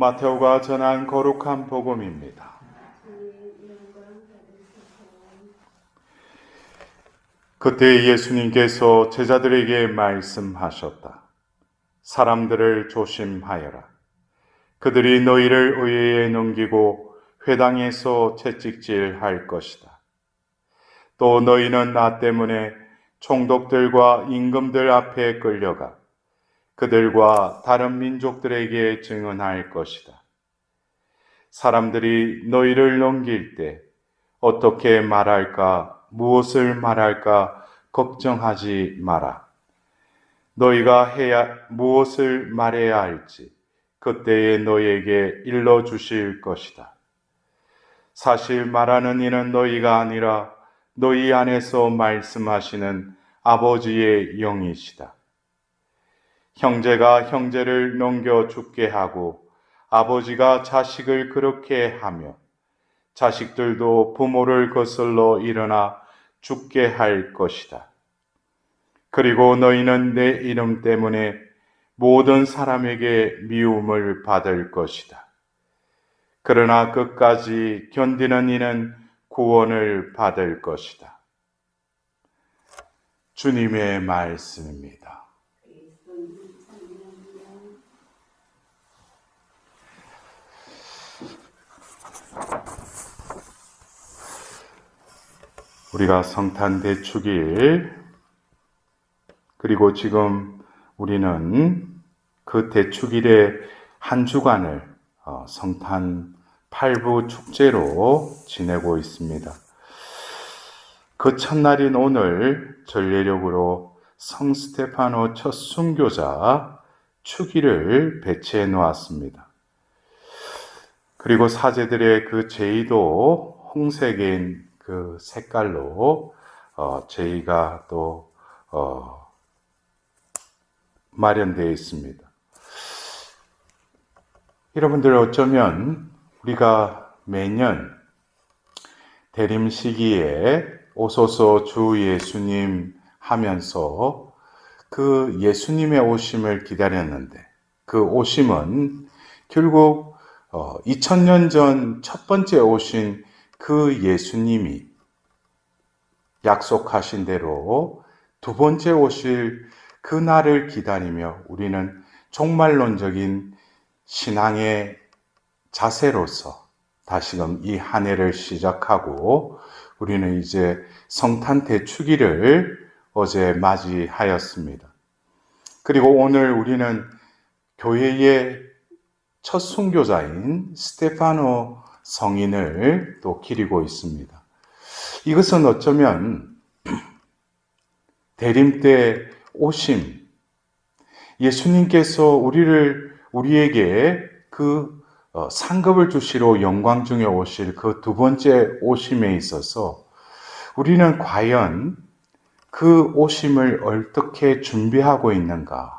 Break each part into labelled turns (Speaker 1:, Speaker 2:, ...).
Speaker 1: 마테오가 전한 거룩한 복음입니다. 그때 예수님께서 제자들에게 말씀하셨다. 사람들을 조심하여라. 그들이 너희를 의회에 넘기고 회당에서 채찍질할 것이다. 또 너희는 나 때문에 총독들과 임금들 앞에 끌려가 그들과 다른 민족들에게 증언할 것이다. 사람들이 너희를 넘길 때 어떻게 말할까, 무엇을 말할까 걱정하지 마라. 너희가 무엇을 말해야 할지 그때에 너희에게 일러주실 것이다. 사실 말하는 이는 너희가 아니라 너희 안에서 말씀하시는 아버지의 영이시다. 형제가 형제를 넘겨 죽게 하고 아버지가 자식을 그렇게 하며 자식들도 부모를 거슬러 일어나 죽게 할 것이다. 그리고 너희는 내 이름 때문에 모든 사람에게 미움을 받을 것이다. 그러나 끝까지 견디는 이는 구원을 받을 것이다. 주님의 말씀입니다. 우리가 성탄 대축일, 그리고 지금 우리는 그 대축일의 한 주간을 성탄 8부 축제로 지내고 있습니다. 그 첫날인 오늘 전례력으로 성 스테파노 첫 순교자 축일을 배치해 놓았습니다. 그리고 사제들의 그 제의도 홍색인 그 색깔로 제의가 또 마련되어 있습니다. 여러분들, 어쩌면 우리가 매년 대림 시기에 오소서 주 예수님 하면서 그 예수님의 오심을 기다렸는데, 그 오심은 결국 2000년 전 첫 번째 오신 그 예수님이 약속하신 대로 두 번째 오실 그 날을 기다리며 우리는 종말론적인 신앙의 자세로서 다시금 이 한 해를 시작하고, 우리는 이제 성탄 대축일을 어제 맞이하였습니다. 그리고 오늘 우리는 교회의 첫 순교자인 스테파노 성인을 또 기리고 있습니다. 이것은 어쩌면 대림 때 오심, 예수님께서 우리에게 그 상급을 주시러 영광 중에 오실 그 두 번째 오심에 있어서 우리는 과연 그 오심을 어떻게 준비하고 있는가?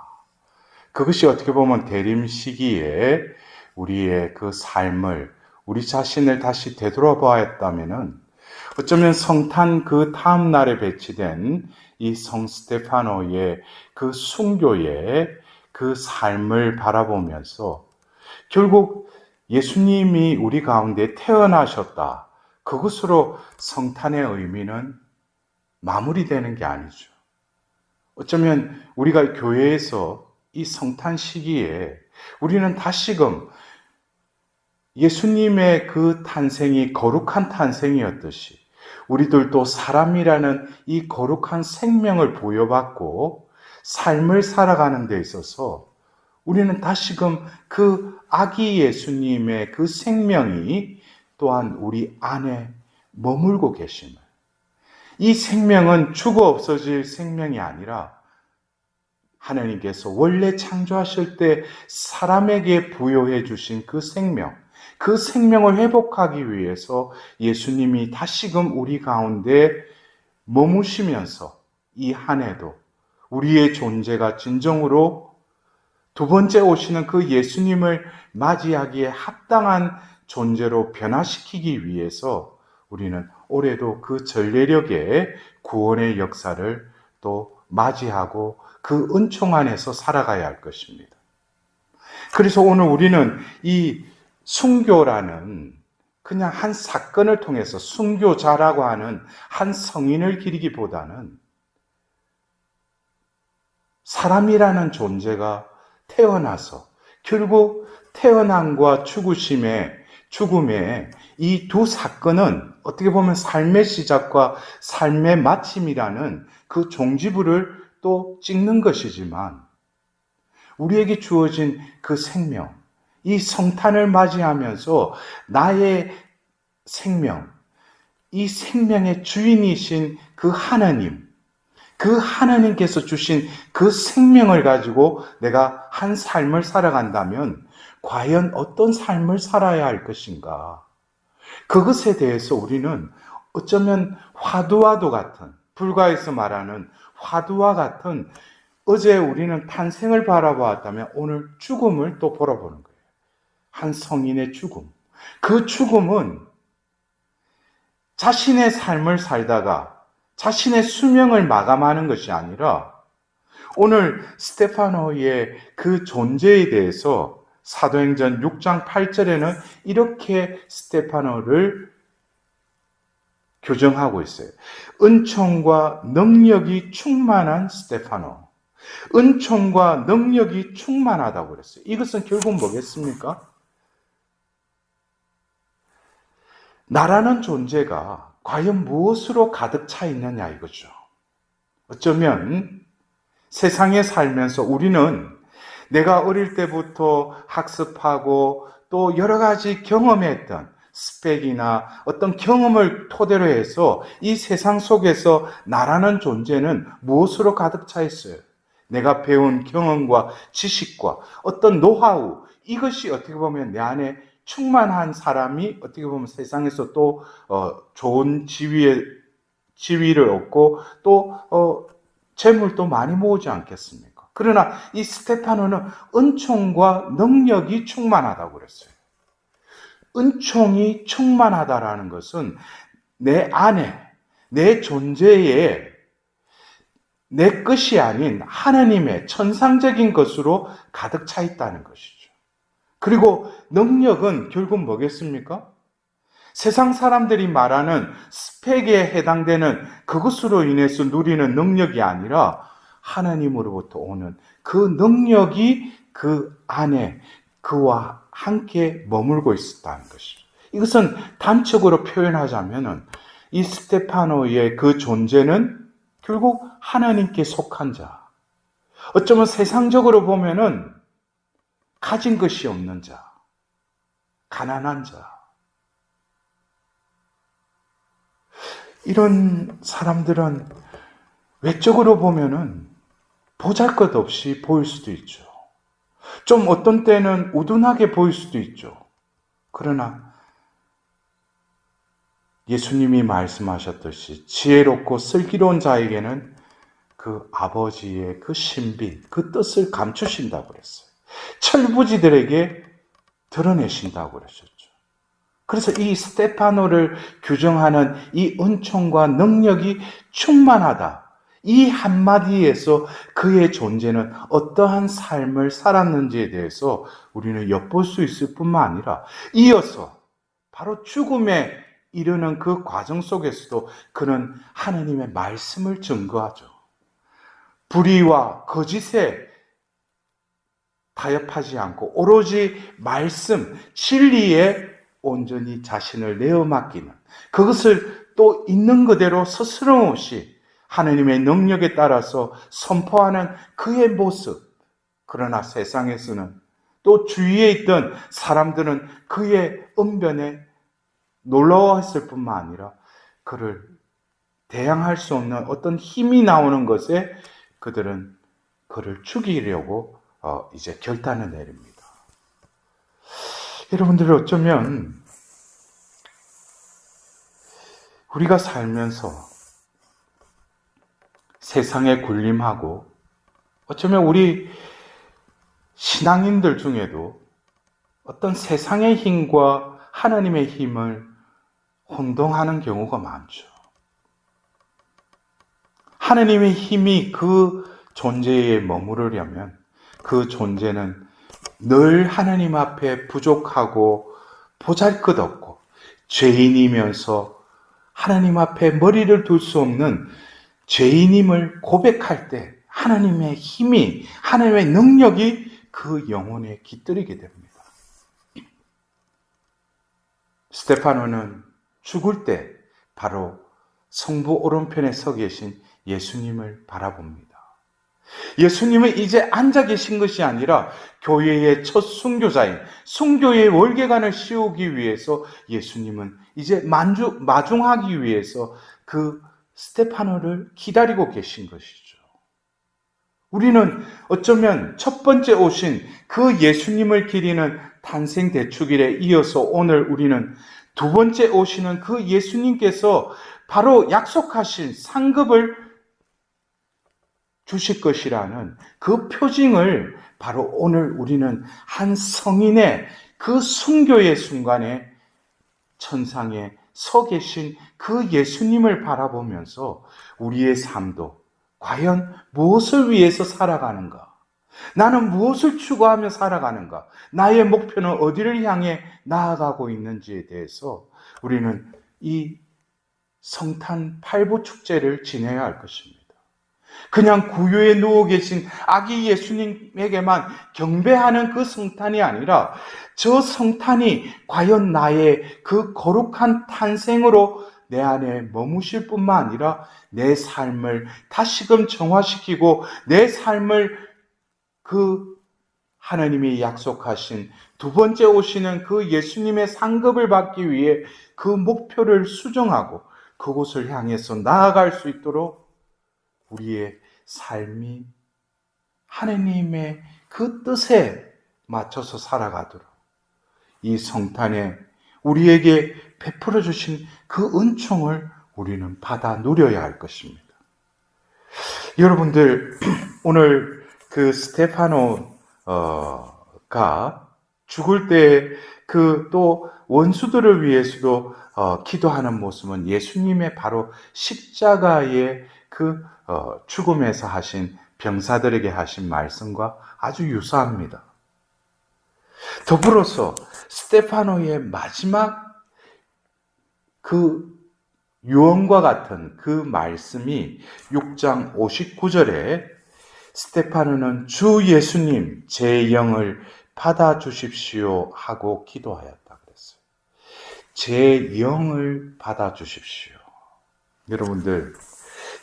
Speaker 1: 그것이 어떻게 보면 대림 시기에 우리의 그 삶을, 우리 자신을 다시 되돌아보았다면은 어쩌면 성탄 그 다음 날에 배치된 이 성 스테파노의 그 순교의 그 삶을 바라보면서 결국 예수님이 우리 가운데 태어나셨다, 그것으로 성탄의 의미는 마무리되는 게 아니죠. 어쩌면 우리가 교회에서 이 성탄 시기에 우리는 다시금 예수님의 그 탄생이 거룩한 탄생이었듯이 우리들도 사람이라는 이 거룩한 생명을 부여받고 삶을 살아가는 데 있어서 우리는 다시금 그 아기 예수님의 그 생명이 또한 우리 안에 머물고 계심을, 이 생명은 죽어 없어질 생명이 아니라 하나님께서 원래 창조하실 때 사람에게 부여해 주신 그 생명, 그 생명을 회복하기 위해서 예수님이 다시금 우리 가운데 머무시면서 이 한 해도 우리의 존재가 진정으로 두 번째 오시는 그 예수님을 맞이하기에 합당한 존재로 변화시키기 위해서 우리는 올해도 그 전례력의 구원의 역사를 또 맞이하고 그 은총 안에서 살아가야 할 것입니다. 그래서 오늘 우리는 이 순교라는 그냥 한 사건을 통해서 순교자라고 하는 한 성인을 기리기보다는 사람이라는 존재가 태어나서 결국 태어남과 죽음의 이 두 사건은 어떻게 보면 삶의 시작과 삶의 마침이라는 그 종지부를 또 찍는 것이지만 우리에게 주어진 그 생명, 이 성탄을 맞이하면서 나의 생명, 이 생명의 주인이신 그 하나님께서 주신 그 생명을 가지고 내가 한 삶을 살아간다면 과연 어떤 삶을 살아야 할 것인가? 그것에 대해서 우리는 어쩌면 화두와도 같은, 불가에서 말하는 화두와 같은 어제 우리는 탄생을 바라보았다면 오늘 죽음을 또 바라보는 거예요. 한 성인의 죽음. 그 죽음은 자신의 삶을 살다가 자신의 수명을 마감하는 것이 아니라 오늘 스테파노의 그 존재에 대해서 사도행전 6장 8절에는 이렇게 스테파노를 교정하고 있어요. 은총과 능력이 충만한 스테파노. 은총과 능력이 충만하다고 그랬어요. 이것은 결국 뭐겠습니까? 나라는 존재가 과연 무엇으로 가득 차 있느냐 이거죠. 어쩌면 세상에 살면서 우리는 내가 어릴 때부터 학습하고 또 여러 가지 경험했던 스펙이나 어떤 경험을 토대로 해서 이 세상 속에서 나라는 존재는 무엇으로 가득 차 있어요? 내가 배운 경험과 지식과 어떤 노하우, 이것이 어떻게 보면 내 안에 충만한 사람이 어떻게 보면 세상에서 또 좋은 지위를 얻고 또 재물도 많이 모으지 않겠습니까? 그러나 이 스테파노는 은총과 능력이 충만하다고 그랬어요. 은총이 충만하다라는 것은 내 안에, 내 존재에 내 것이 아닌 하나님의 천상적인 것으로 가득 차 있다는 것이죠. 그리고 능력은 결국 뭐겠습니까? 세상 사람들이 말하는 스펙에 해당되는 그것으로 인해서 누리는 능력이 아니라 하나님으로부터 오는 그 능력이 그 안에 그와 함께 머물고 있었다는 것이죠. 이것은 단적으로 표현하자면 이 스테파노의 그 존재는 결국 하나님께 속한 자. 어쩌면 세상적으로 보면은 가진 것이 없는 자, 가난한 자. 이런 사람들은 외적으로 보면은 보잘것없이 보일 수도 있죠. 좀 어떤 때는 우둔하게 보일 수도 있죠. 그러나 예수님이 말씀하셨듯이 지혜롭고 슬기로운 자에게는 그 아버지의 그 신비, 그 뜻을 감추신다고 그랬어요. 철부지들에게 드러내신다고 그러셨죠. 그래서 이 스테파노를 규정하는 이 은총과 능력이 충만하다. 이 한마디에서 그의 존재는 어떠한 삶을 살았는지에 대해서 우리는 엿볼 수 있을 뿐만 아니라 이어서 바로 죽음에 이르는 그 과정 속에서도 그는 하나님의 말씀을 증거하죠. 불의와 거짓에 타협하지 않고 오로지 말씀, 진리에 온전히 자신을 내어 맡기는 그것을 또 있는 그대로 스스럼없이 하나님의 능력에 따라서 선포하는 그의 모습. 그러나 세상에서는 또 주위에 있던 사람들은 그의 언변에 놀라워했을 뿐만 아니라 그를 대항할 수 없는 어떤 힘이 나오는 것에 그들은 그를 죽이려고 이제 결단을 내립니다. 여러분들 어쩌면 우리가 살면서 세상에 군림하고 어쩌면 우리 신앙인들 중에도 어떤 세상의 힘과 하나님의 힘을 혼동하는 경우가 많죠. 하나님의 힘이 그 존재에 머무르려면 그 존재는 늘 하나님 앞에 부족하고 보잘것없고 죄인이면서 하나님 앞에 머리를 둘 수 없는 죄인임을 고백할 때 하나님의 힘이, 하나님의 능력이 그 영혼에 깃들이게 됩니다. 스데파노는 죽을 때 바로 성부 오른편에 서 계신 예수님을 바라봅니다. 예수님은 이제 앉아 계신 것이 아니라 교회의 첫 순교자인 순교의 월계관을 씌우기 위해서 예수님은 이제 마중하기 위해서 그 스데파노를 기다리고 계신 것이죠. 우리는 어쩌면 첫 번째 오신 그 예수님을 기리는 탄생 대축일에 이어서 오늘 우리는 두 번째 오시는 그 예수님께서 바로 약속하신 상급을 주실 것이라는 그 표징을 바로 오늘 우리는 한 성인의 그 순교의 순간에 천상에 서 계신 그 예수님을 바라보면서 우리의 삶도 과연 무엇을 위해서 살아가는가? 나는 무엇을 추구하며 살아가는가? 나의 목표는 어디를 향해 나아가고 있는지에 대해서 우리는 이 성탄 팔보 축제를 지내야 할 것입니다. 그냥 구유에 누워 계신 아기 예수님에게만 경배하는 그 성탄이 아니라 저 성탄이 과연 나의 그 거룩한 탄생으로 내 안에 머무실 뿐만 아니라 내 삶을 다시금 정화시키고 내 삶을 그 하나님이 약속하신 두 번째 오시는 그 예수님의 상급을 받기 위해 그 목표를 수정하고 그곳을 향해서 나아갈 수 있도록 우리의 삶이 하나님의 그 뜻에 맞춰서 살아가도록 이 성탄에 우리에게 베풀어 주신 그 은총을 우리는 받아 누려야 할 것입니다. 여러분들, 오늘 그 스데파노가 죽을 때 그 또 원수들을 위해서도 기도하는 모습은 예수님의 바로 십자가의 그 죽음에서 하신 병사들에게 하신 말씀과 아주 유사합니다. 더불어서 스데파노의 마지막 그 유언과 같은 그 말씀이 6장 59절에 스데파노는 주 예수님 제 영을 받아 주십시오 하고 기도하였다 그랬어요. 제 영을 받아 주십시오. 여러분들,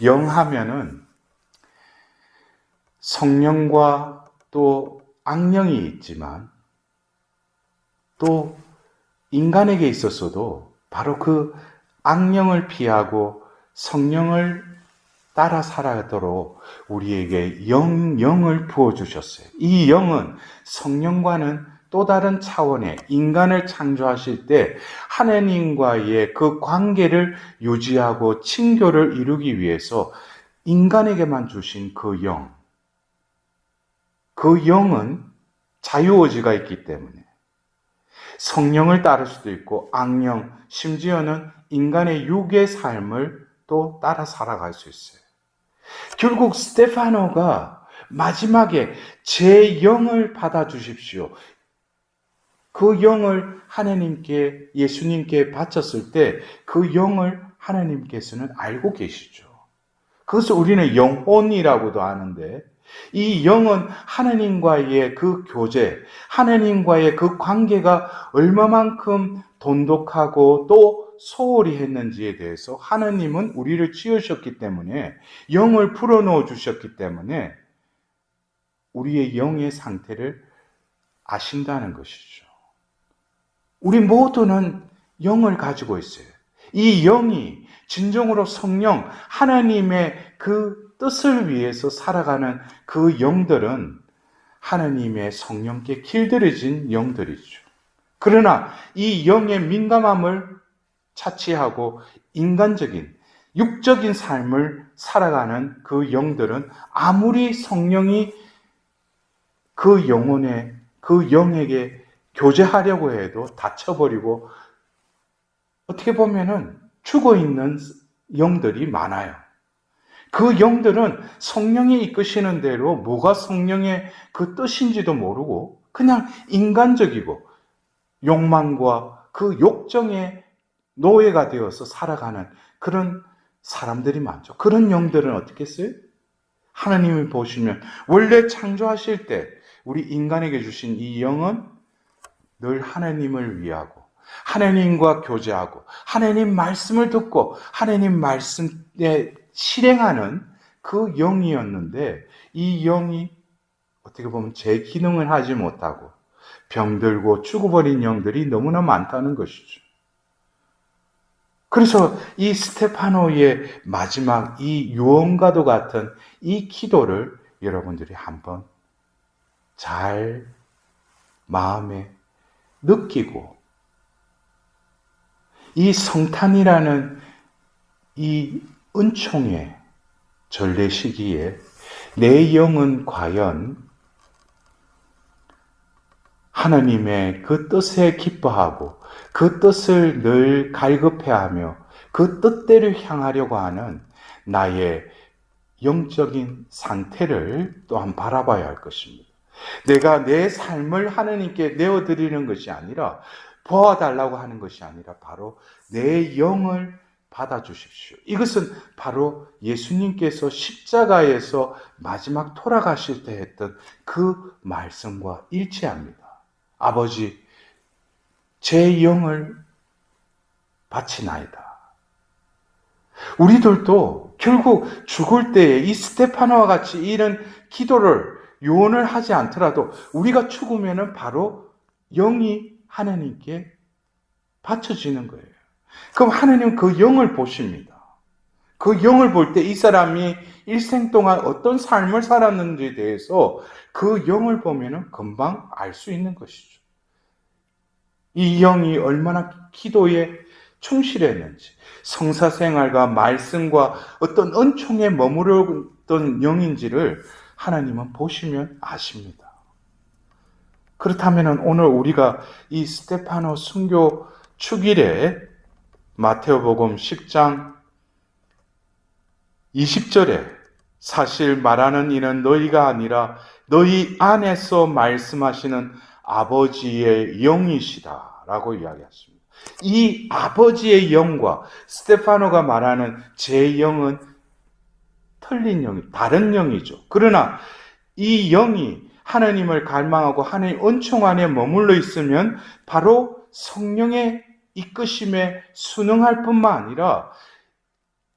Speaker 1: 영 하면은 성령과 또 악령이 있지만 또 인간에게 있어서도 바로 그 악령을 피하고 성령을 따라 살아가도록 우리에게 영을 부어주셨어요. 이 영은 성령과는 또 다른 차원의 인간을 창조하실 때 하나님과의 그 관계를 유지하고 친교를 이루기 위해서 인간에게만 주신 그 영. 그 영은 자유의지가 있기 때문에 성령을 따를 수도 있고 악령, 심지어는 인간의 육의 삶을 또 따라 살아갈 수 있어요. 결국 스데파노가 마지막에 제 영을 받아주십시오. 그 영을 하나님께, 예수님께 바쳤을 때 그 영을 하나님께서는 알고 계시죠. 그것을 우리는 영혼이라고도 하는데 이 영은 하나님과의 그 교제, 하나님과의 그 관계가 얼마만큼 돈독하고 또 소홀히 했는지에 대해서 하나님은 우리를 지으셨기 때문에 영을 불어넣어 주셨기 때문에 우리의 영의 상태를 아신다는 것이죠. 우리 모두는 영을 가지고 있어요. 이 영이 진정으로 성령, 하나님의 그 뜻을 위해서 살아가는 그 영들은 하나님의 성령께 길들여진 영들이죠. 그러나 이 영의 민감함을 차치하고 인간적인, 육적인 삶을 살아가는 그 영들은 아무리 성령이 그 영혼에, 그 영에게 교제하려고 해도 다쳐버리고 어떻게 보면은 죽어 있는 영들이 많아요. 그 영들은 성령이 이끄시는 대로 뭐가 성령의 그 뜻인지도 모르고 그냥 인간적이고 욕망과 그 욕정의 노예가 되어서 살아가는 그런 사람들이 많죠. 그런 영들은 어떻게 했어요? 하나님이 보시면 원래 창조하실 때 우리 인간에게 주신 이 영은 늘 하나님을 위하고 하나님과 교제하고 하나님 말씀을 듣고 하나님 말씀에 실행하는 그 영이었는데 이 영이 어떻게 보면 제 기능을 하지 못하고 병들고 죽어버린 영들이 너무나 많다는 것이죠. 그래서 이 스테파노의 마지막 이 유언과도 같은 이 기도를 여러분들이 한번 잘 마음에 느끼고 이 성탄이라는 이 은총의 전례 시기에 내 영은 과연 하나님의 그 뜻에 기뻐하고 그 뜻을 늘 갈급해하며 그 뜻대로 향하려고 하는 나의 영적인 상태를 또한 바라봐야 할 것입니다. 내가 내 삶을 하나님께 내어드리는 것이 아니라 보아달라고 하는 것이 아니라 바로 내 영을 받아주십시오. 이것은 바로 예수님께서 십자가에서 마지막 돌아가실 때 했던 그 말씀과 일치합니다. 아버지, 제 영을 바치나이다. 우리들도 결국 죽을 때에 이 스테파노와 같이 이런 기도를 유언을 하지 않더라도 우리가 죽으면 바로 영이 하나님께 바쳐지는 거예요. 그럼 하나님은 그 영을 보십니다. 그 영을 볼 때 이 사람이 일생 동안 어떤 삶을 살았는지에 대해서 그 영을 보면 금방 알 수 있는 것이죠. 이 영이 얼마나 기도에 충실했는지, 성사생활과 말씀과 어떤 은총에 머무르던 영인지를 하나님은 보시면 아십니다. 그렇다면 오늘 우리가 이 스테파노 순교 축일에 마테오복음 10장 20절에 사실 말하는 이는 너희가 아니라 너희 안에서 말씀하시는 아버지의 영이시다 라고 이야기했습니다. 이 아버지의 영과 스테파노가 말하는 제 영은 틀린 영이, 다른 영이죠. 그러나 이 영이 하나님을 갈망하고 하나님 은총 안에 머물러 있으면 바로 성령의 이끄심에 순응할 뿐만 아니라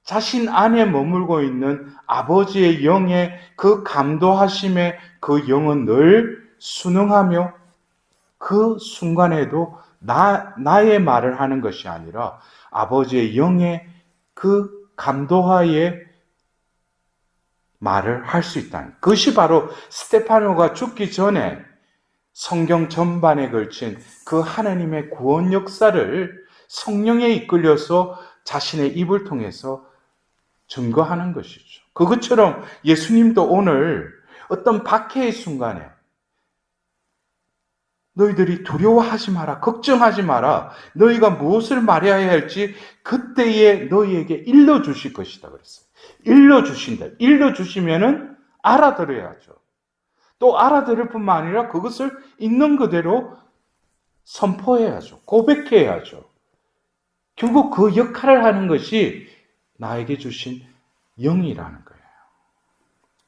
Speaker 1: 자신 안에 머물고 있는 아버지의 영의 그 감도하심에 그 영은 늘 순응하며 그 순간에도 나의 말을 하는 것이 아니라 아버지의 영의 그 감도하에 말을 할 수 있다는 그것이 바로 스테파노가 죽기 전에 성경 전반에 걸친 그 하나님의 구원 역사를 성령에 이끌려서 자신의 입을 통해서 증거하는 것이죠. 그것처럼 예수님도 오늘 어떤 박해의 순간에 너희들이 두려워하지 마라, 걱정하지 마라, 너희가 무엇을 말해야 할지 그때에 너희에게 일러주실 것이다 그랬어요. 일러주신다. 일러주시면은 알아들어야죠. 또 알아들을 뿐만 아니라 그것을 있는 그대로 선포해야죠. 고백해야죠. 결국 그 역할을 하는 것이 나에게 주신 영이라는 거예요.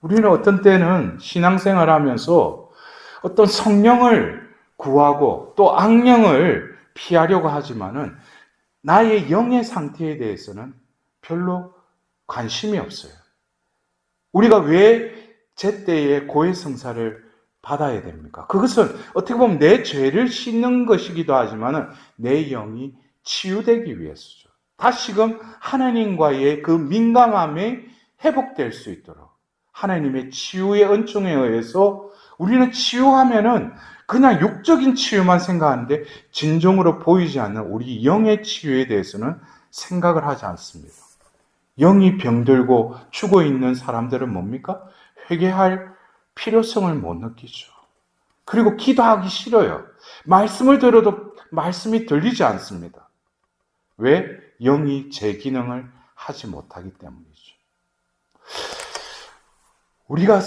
Speaker 1: 우리는 어떤 때는 신앙생활 하면서 어떤 성령을 구하고 또 악령을 피하려고 하지만은 나의 영의 상태에 대해서는 별로 관심이 없어요. 우리가 왜 제때에 고해성사를 받아야 됩니까? 그것은 어떻게 보면 내 죄를 씻는 것이기도 하지만 내 영이 치유되기 위해서죠. 다시금 하나님과의 그 민감함이 회복될 수 있도록 하나님의 치유의 은총에 의해서 우리는 치유하면은 그냥 육적인 치유만 생각하는데 진정으로 보이지 않는 우리 영의 치유에 대해서는 생각을 하지 않습니다. 영이 병들고 죽어 있는 사람들은 뭡니까? 회개할 필요성을 못 느끼죠. 그리고 기도하기 싫어요. 말씀을 들어도 말씀이 들리지 않습니다. 왜? 영이 제 기능을 하지 못하기 때문이죠. 우리가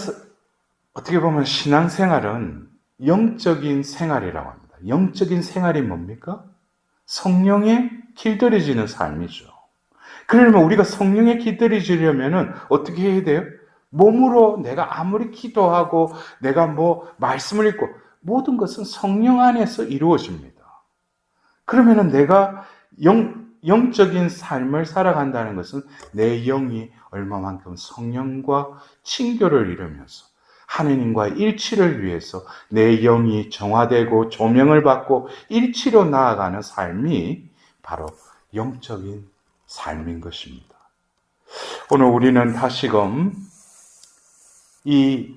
Speaker 1: 어떻게 보면 신앙생활은 영적인 생활이라고 합니다. 영적인 생활이 뭡니까? 성령에 길들여지는 삶이죠. 그러면 우리가 성령에 길들여지려면 어떻게 해야 돼요? 몸으로 내가 아무리 기도하고 내가 말씀을 읽고 모든 것은 성령 안에서 이루어집니다. 그러면 내가 영적인 삶을 살아간다는 것은 내 영이 얼마만큼 성령과 친교를 이루면서 하느님과의 일치를 위해서 내 영이 정화되고 조명을 받고 일치로 나아가는 삶이 바로 영적인 삶인 것입니다. 오늘 우리는 다시금 이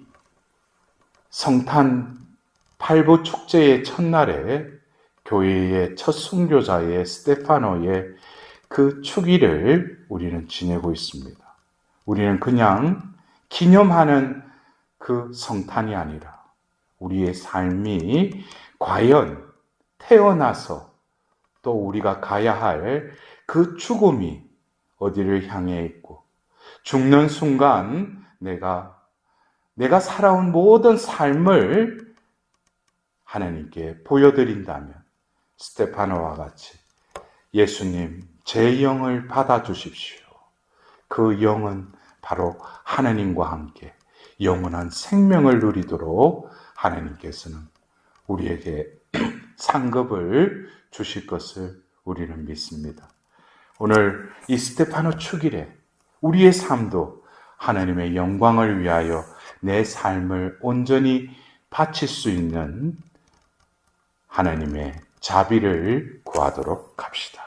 Speaker 1: 성탄 8부 축제의 첫날에 교회의 첫 순교자의 스테파노의 그 축일을 우리는 지내고 있습니다. 우리는 그냥 기념하는 그 성탄이 아니라 우리의 삶이 과연 태어나서 또 우리가 가야 할 그 죽음이 어디를 향해 있고 죽는 순간 내가 살아온 모든 삶을 하나님께 보여드린다면 스테파노와 같이 예수님 제 영을 받아주십시오. 그 영은 바로 하나님과 함께 영원한 생명을 누리도록 하나님께서는 우리에게 상급을 주실 것을 우리는 믿습니다. 오늘 이 스테파노 축일에 우리의 삶도 하나님의 영광을 위하여 내 삶을 온전히 바칠 수 있는 하나님의 자비를 구하도록 합시다.